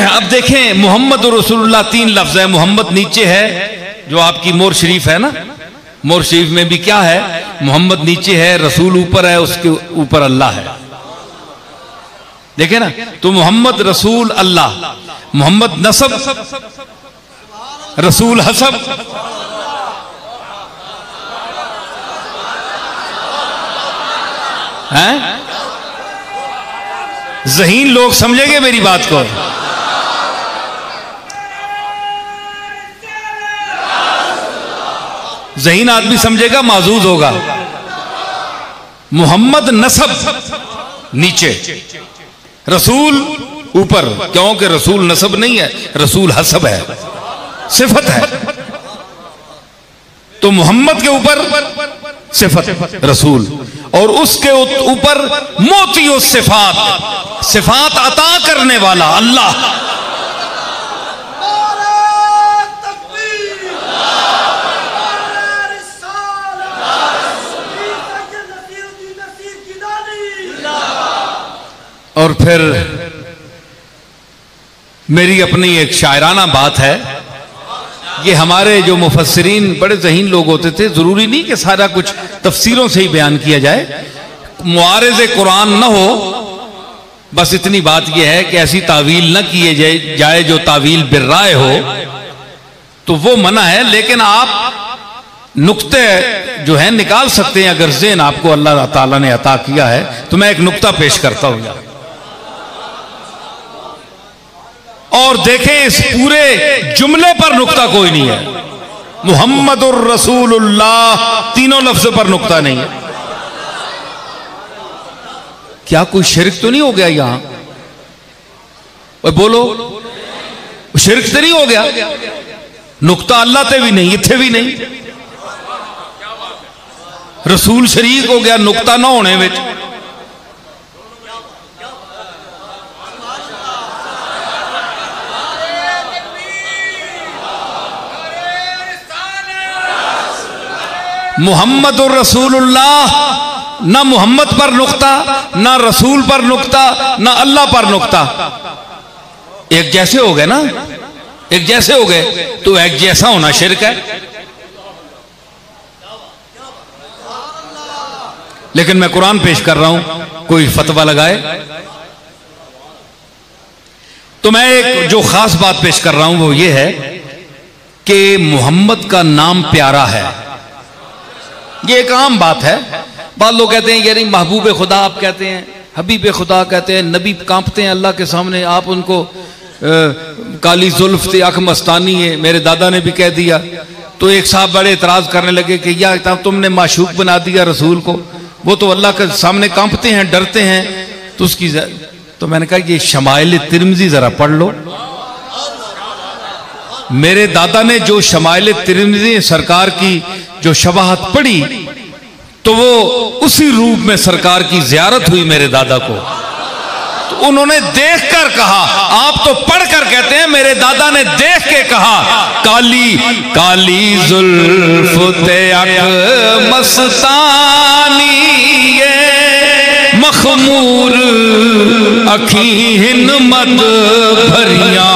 अब देखें, मोहम्मद और रसूलुल्लाह 3 लफ्ज है। मोहम्मद नीचे है, जो आपकी मोर शरीफ है ना, मोर शरीफ में भी क्या है, मोहम्मद नीचे है, रसूल ऊपर है, उसके ऊपर अल्लाह है। देखे ना, तो मोहम्मद रसूल अल्लाह, मोहम्मद नसब रसूल हसब। हैं? ज़हीन लोग समझेंगे मेरी बात को। ज़हीन आदमी समझेगा, माजूज होगा। मोहम्मद नसब नीचे, रसूल ऊपर, क्योंकि रसूल नसब नहीं है, रसूल हसब है, सिफत है। तो मोहम्मद के ऊपर सिफत रसूल, और उसके ऊपर मोती सिफात, सिफात अता करने वाला अल्लाह। और फिर मेरी अपनी एक शायराना बात है, ये हमारे जो मुफस्सिरीन बड़े ज़हीन लोग होते थे, ज़रूरी नहीं कि सारा कुछ तफसीरों से ही बयान किया जाए, मुआरिज़े कुरान न हो, बस इतनी बात यह है कि ऐसी तावील न किए जाए जो तावील बिर्राए हो, तो वो मना है। लेकिन आप नुक्ते जो है निकाल सकते हैं, अगर ज़हन आपको अल्लाह ताला ने अता किया है। तो मैं एक नुक्ता पेश करता हूँ, और देखें इस पूरे जुमले पर नुक्ता कोई नहीं है। मुहम्मदुर रसूलुल्लाह तीनों लफ्ज़ पर नुक्ता नहीं है। क्या कोई शिरक तो नहीं हो गया यहां? बोलो, शिरक तो नहीं हो गया? नुक्ता अल्लाह ते भी नहीं, इत्थे भी नहीं। रसूल शरीक हो गया नुक्ता ना होने में। मुहम्मदुर रसूलुल्लाह, ना मोहम्मद पर नुक्ता, ना रसूल पर नुक्ता, ना अल्लाह पर नुक्ता। एक जैसे हो गए ना, एक जैसे हो गए, तो एक जैसा होना शिरक है। लेकिन मैं कुरान पेश कर रहा हूं, कोई फतवा लगाए तो मैं एक जो खास बात पेश कर रहा हूं वो ये है कि मोहम्मद का नाम प्यारा है। ये एक आम बात है। बाद लोग कहते हैं यानी महबूब खुदा आप कहते हैं, हबीब खुदा कहते हैं, नबी कांपते हैं अल्लाह के सामने, आप उनको काली जुल्फ थे, अख मस्तानी है, मेरे दादा ने भी कह दिया। तो एक साहब बड़े इतराज करने लगे कि या तुमने माशूक बना दिया रसूल को, वो तो अल्लाह के सामने कांपते हैं, डरते हैं, तो उसकी तो मैंने कहा ये शमाइल तिरमिज़ी जरा पढ़ लो। मेरे दादा ने जो शमाइल तिरमिज़ी सरकार की जो शबाहत पढ़ी, तो वो उसी रूप में सरकार की ज़ियारत हुई मेरे दादा को। तो उन्होंने देखकर कहा, आप तो पढ़कर कहते हैं, मेरे दादा ने देख के कहा, काली काली जुल्फ ते अख मस्तानी ये मखमूर अखी हिन मद भरिया।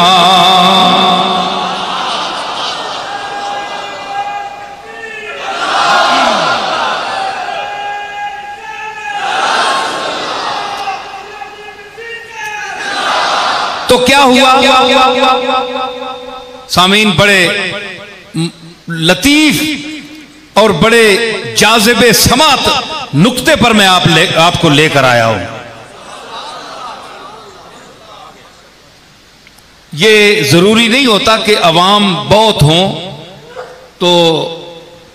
तो क्या हुआ? सामीन, बड़े लतीफ और बड़े जाज़िबे समात नुक्ते पर मैं आपको लेकर आया हूं। ये जरूरी नहीं होता कि अवाम बहुत हों तो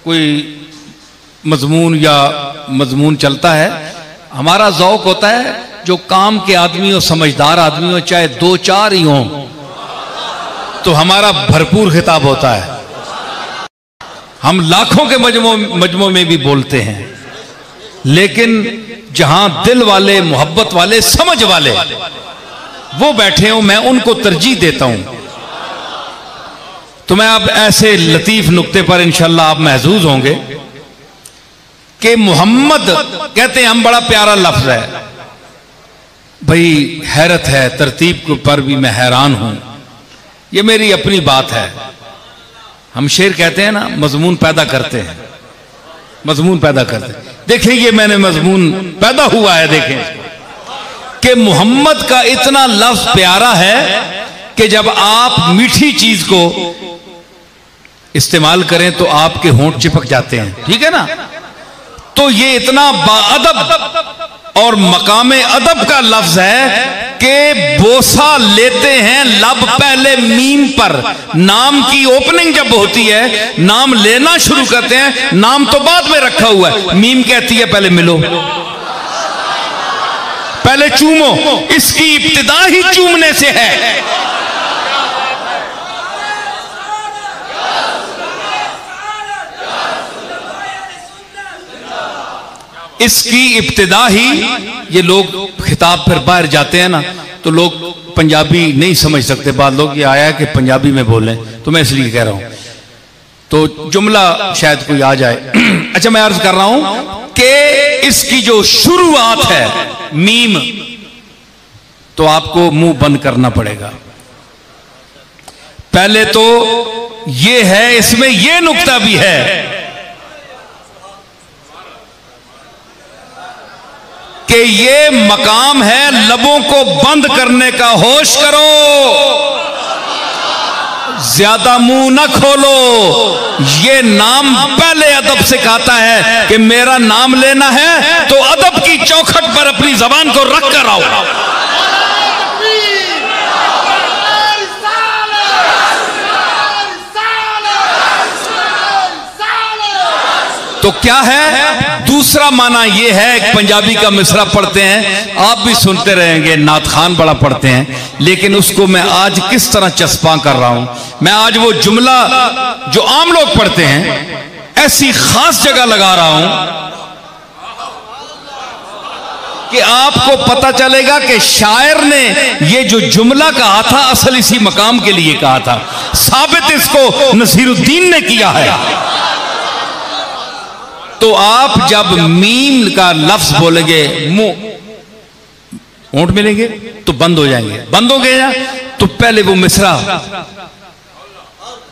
कोई मजमून या मजमून चलता है। हमारा ज़ौक होता है जो काम के आदमी हो, समझदार आदमी हो, चाहे 2-4 ही हों, तो हमारा भरपूर खिताब होता है। हम लाखों के मजमों में भी बोलते हैं, लेकिन जहां दिल वाले, मोहब्बत वाले, समझ वाले वो बैठे हो, मैं उनको तरजीह देता हूं। तो मैं अब ऐसे लतीफ नुक्ते पर इंशाल्लाह आप महजूज होंगे कि मोहम्मद कहते हैं हम, बड़ा प्यारा लफ्ज है। भाई हैरत है, तरतीब के पर भी मैं हैरान हूं। ये मेरी अपनी बात है। हम शेर कहते हैं ना, मजमून पैदा करते हैं, मजमून पैदा करते हैं। देखें ये मैंने मजमून पैदा हुआ है। देखें कि मोहम्मद का इतना लफ्ज प्यारा है कि जब आप मीठी चीज को इस्तेमाल करें तो आपके होंठ चिपक जाते हैं, ठीक है ना। तो ये इतना बाअदब और मकामे अदब का लफ्ज है कि बोसा लेते हैं लब पहले मीम पर। नाम की ओपनिंग जब होती है, नाम लेना शुरू करते हैं, नाम तो बाद में रखा हुआ है, मीम कहती है पहले मिलो, पहले चूमो। इसकी इब्तिदा ही चूमने से है। इसकी इब्तिदा ही, ये लोग खिताब पर बाहर जाते हैं ना तो लोग पंजाबी नहीं समझ सकते। बाद लोग ये आया है कि पंजाबी में बोलें, तो मैं इसलिए कह रहा हूं तो जुमला शायद कोई आ जाए। अच्छा, मैं अर्ज कर रहा हूं कि इसकी जो शुरुआत है मीम, तो आपको मुंह बंद करना पड़ेगा। पहले तो ये है, इसमें ये नुक्ता भी है कि ये मकाम है लबों को बंद करने का। होश करो, ज्यादा मुंह न खोलो। ये नाम पहले अदब सिखाता है कि मेरा नाम लेना है तो अदब की चौखट पर अपनी जबान को रख कर आओ। तो क्या है दूसरा माना? ये है, एक पंजाबी का मिसरा पढ़ते हैं, आप भी सुनते रहेंगे, नात खान बड़ा पढ़ते हैं, लेकिन उसको मैं आज किस तरह चस्पा कर रहा हूं। मैं आज वो जुमला जो आम लोग पढ़ते हैं ऐसी खास जगह लगा रहा हूं कि आपको पता चलेगा कि शायर ने ये जो जुमला कहा था असल इसी मकाम के लिए कहा था। साबित इसको नसीरुद्दीन ने किया है। तो आप जब मीम का लफ्ज बोलेंगे, मुंह होंठ मिलेंगे तो बंद हो जाएंगे। बंद हो गए तो पहले वो मिसरा,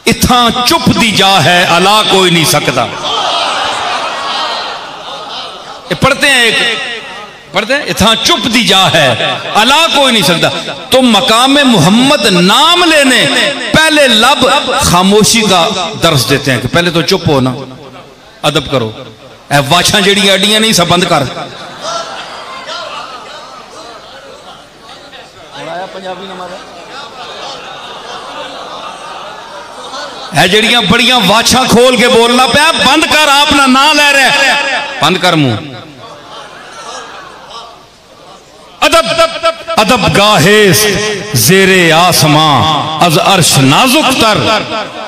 इथा चुप दी जा है अला कोई नहीं सकता। ये पढ़ते हैं, एक पढ़ते हैं, इथा चुप दी जा है अला कोई नहीं सकता। तो मकाम मोहम्मद नाम लेने पहले लब खामोशी का दर्ज देते हैं कि पहले तो चुप हो ना, अदब करो। वाछा जड़ी अड्डियां नहीं सब बंद कर। है जड़ियां बड़ियां वाछा खोल के बोलना पाया, बंद कर। आप ना ले रहे, बंद कर मुंह। अदब अदब गाहे जेरे आसमां अज अर्श नाजुक तर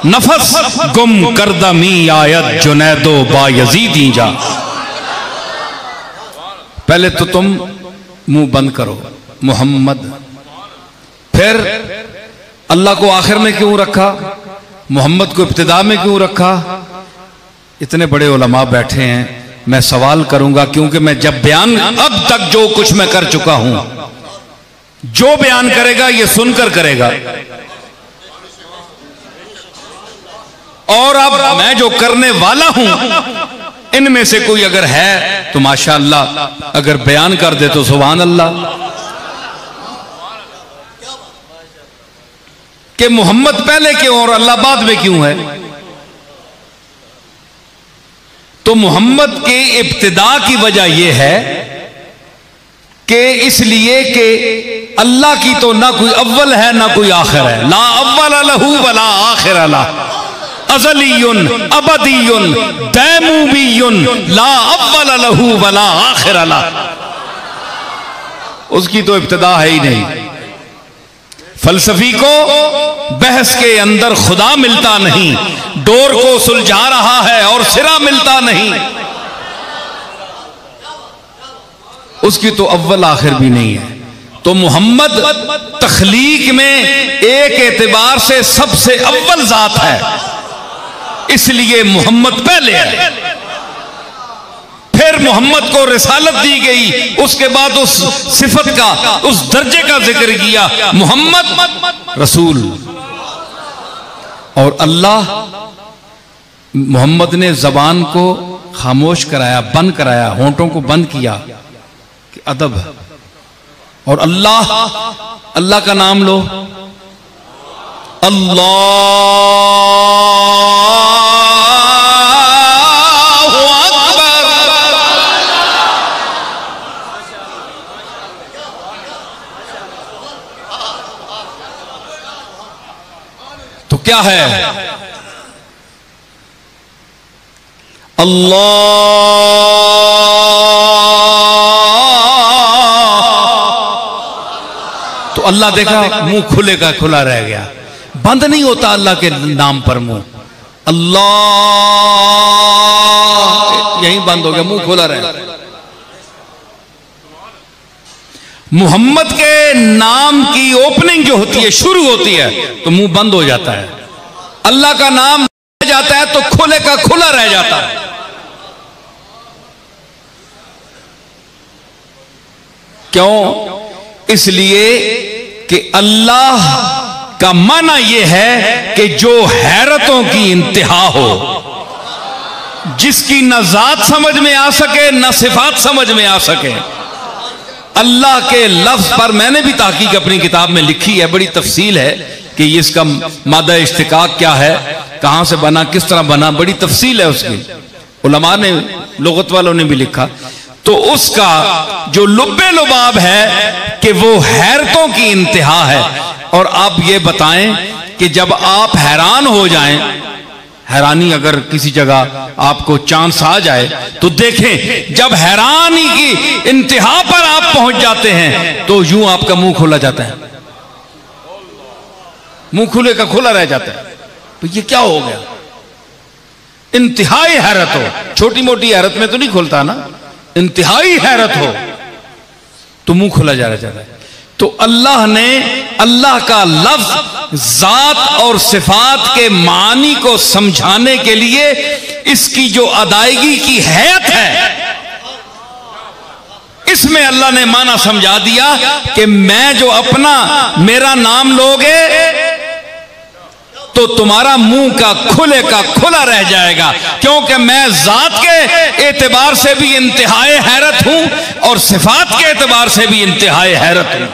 नफस गुम करदमी आयत जुनैदो बायजीदी जा। पहले तो तुम मुंह बंद करो मोहम्मद। फिर अल्लाह को आखिर में क्यों रखा, मोहम्मद को इब्तिदा में क्यों रखा? इतने बड़े उलमा बैठे हैं, मैं सवाल करूंगा क्योंकि मैं जब बयान, अब तक जो कुछ मैं कर चुका हूं, जो बयान करेगा ये सुनकर करेगा, और अब मैं जो करने वाला हूं इनमें से कोई अगर है तो माशाअल्लाह, अगर बयान कर दे तो सुभान अल्लाह। कि मोहम्मद पहले क्यों और अल्लाह बाद में क्यों है? तो मोहम्मद के इब्तिदा की वजह यह है कि इसलिए कि अल्लाह की तो ना कोई अव्वल है ना कोई आखिर है। ला अव्वल लहू वला आखिर ला, अज़लियुन अबदियुन दैमुबियुन, ला अव्वल लहू वला आखिर ला। उसकी तो इब्तिदा है ही नहीं। फलसफी को बहस के अंदर खुदा मिलता नहीं, डोर को सुलझा रहा है और सिरा मिलता नहीं। उसकी तो अव्वल आखिर भी नहीं है। तो मोहम्मद तख्लीक में एक एतबार से सबसे अव्वल जात है, इसलिए मोहम्मद पहले है। फिर मोहम्मद को रिसालत दी गई, उसके बाद उस सिफत का, उस दर्जे का जिक्र किया, मोहम्मद रसूल। और अल्लाह मोहम्मद ने जबान को खामोश कराया, बंद कराया, होंठों को बंद किया कि अदब। और अल्लाह का नाम लो, अल्लाहु अकबर। तो क्या है अल्लाह? तो अल्लाह देखा मुंह खुले का खुला रह गया, बंद नहीं होता अल्लाह के नाम पर मुंह। अल्लाह यहीं बंद हो गया, मुंह खुला रह गया। मोहम्मद के नाम की ओपनिंग जो होती है, शुरू होती है, तो मुंह बंद हो जाता है। अल्लाह का नाम रह जाता है तो खुले का खुला रह जाता है। क्यों? इसलिए कि अल्लाह का माना यह है कि जो हैरतों की इंतहा हो, जिसकी न जात समझ में आ सके न सिफात समझ में आ सके। अल्लाह के लफ्ज पर मैंने भी ताहकीक अपनी किताब में लिखी है, बड़ी तफसील है कि इसका मादा इश्तिकाक क्या है, कहां से बना, किस तरह बना, बड़ी तफसील है उसकी। उलमा ने, लुगत वालों ने भी लिखा। तो उसका जो लुब्बे लुबाब है कि वो हैरतों की इंतहा है। और आप ये बताएं कि जब आप हैरान हो जाएं, हैरानी अगर किसी जगह आपको चांस आ जाए तो देखें, जब हैरानी की इंतहा पर आप पहुंच जाते हैं तो यूं आपका मुंह खोला जाता है, मुंह खुले का खुला रह जाता है। तो ये क्या हो गया? इंतहाई हैरत हो, छोटी मोटी हैरत में तो नहीं खुलता ना, इंतहाई हैरत हो तो मुंह खुला जा रहा है। तो अल्लाह ने, अल्लाह का लफ्ज जात और सिफात के मानी को समझाने के लिए इसकी जो अदायगी की हैत है, इसमें अल्लाह ने माना समझा दिया कि मैं जो अपना, मेरा नाम लोगे तो तुम्हारा मुंह का खुला रह जाएगा, क्योंकि मैं जात के एतबार से भी इंतहाए हैरत हूं और सिफात के एतबार से भी इंतहाए हैरत हूं।